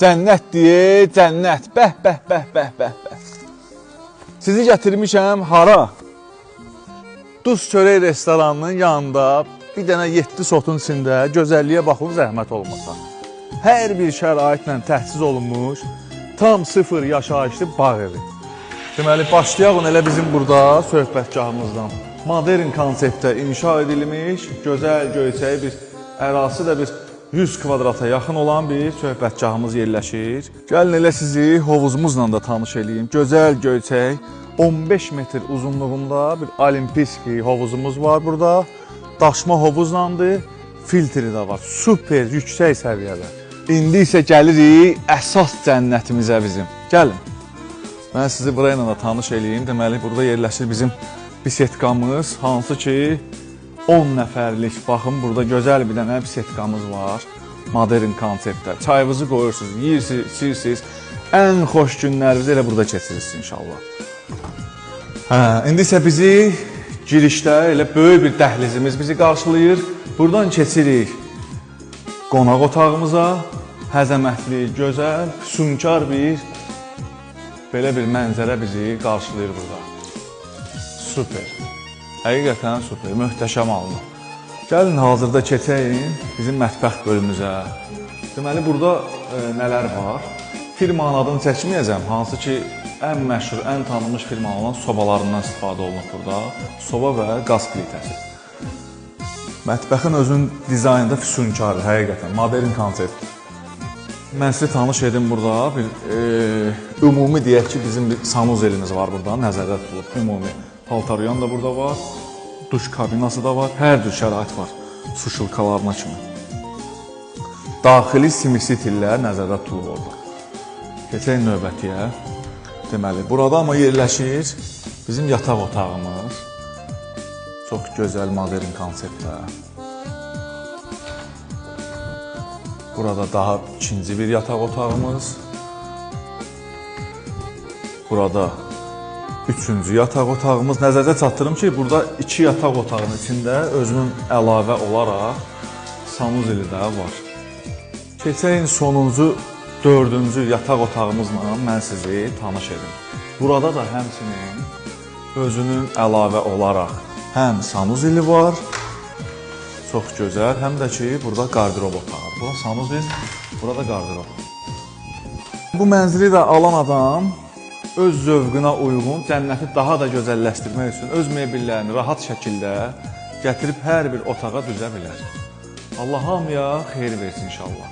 Cənnət deyə, cənnət. Bəh, bəh, bəh, bəh, bəh, bəh. Sizi gətirmişəm hara? Duz çörək restoranının yanında bir dənə 7 sotun içində gözəlliyə baxın, zəhmət olmasa. Hər bir şəraitlə təhsiz olunmuş, tam sıfır yaşayışlı bağ evi. Deməli, başlayaq elə bizim burada söhbətgahımızdan. Modern konseptdə inşa edilmiş, gözəl, göyçəyi bir ərazisi də bir 100 kvadrata yaxın olan bir söhbətgahımız yerləşir. Gəlin elə sizi hovuzumuzla da tanış edeyim. Gözəl, göyçək, 15 metr uzunluğunda bir olimpiski hovuzumuz var burada. Daşma hovuzlandır, filtri də var. Super, yüksək səviyyədə. İndi isə gəlirik əsas cənnətimizə bizim. Gəlin. Mən sizi burayla da tanış edeyim. Deməli, burada yerləşir bizim bisetkamız, hansı ki 10 nəfərlik, baxın, burada gözəl bir dənə bisetkamız var. Modern konseptdə. Çayınızı qoyursunuz, yeyirsiniz, içirsiniz. Ən xoş günlərinizi elə burada keçirirsiniz inşallah. İndi isə bizi girişdə elə böyük bir dəhlizimiz bizi qarşılayır. Buradan keçirik qonaq otağımıza. Həzəmətli, gözəl, füsunkar bir belə bir mənzərə bizi qarşılayır burada. Super. Həqiqətən super, möhtəşəm alınır. Gəlin hazırda keçəyim bizim mətbəx bölümümüzə. Deməli, burada nələr var? Firmanın adını çəkməyəcəm, hansı ki ən məşhur, ən tanınmış firma olan sobalarından istifadə olunur burada. Soba və qaz plitəsi. Mətbəxin özünün dizaynında füsunkardır, həqiqətən, modern konsept. Mən sizi tanış edim burada, bir ümumi deyək ki, bizim bir sanuzelimiz var burada, nəzərdə tutulub, ümumi. Paltaryan da burada var, duş kabinası da var, hər cür şərait var, su şılkalarına kimi. Daxili simisitillər nəzərdə tutulub orada. Keçək növbətiyə. Deməli, burada amma yerləşir bizim yataq otağımız. Çox gözəl, modern konseptdə. Burada daha ikinci bir yataq otağımız. Burada üçüncü yataq otağımız. Nəzərdə çatdırım ki, burada 2 yataq otağının içində özünün əlavə olaraq sanuzeli də var. Keçəyin sonuncu, 4-cü yataq otağımızla mən sizi tanış edim. Burada da həmçinin özünün əlavə olaraq həm sanuzeli var, çox gözəl, həm də ki, burada qardirob otağı. Burada sanuzel, burada qardirob. Bu mənzili də alan adam öz zövqünə uyğun cənnəti daha da gözəlləşdirmək üçün öz mebellərini rahat şəkildə gətirib hər bir otağa düzə bilər. Allah hamıya xeyir versin inşallah.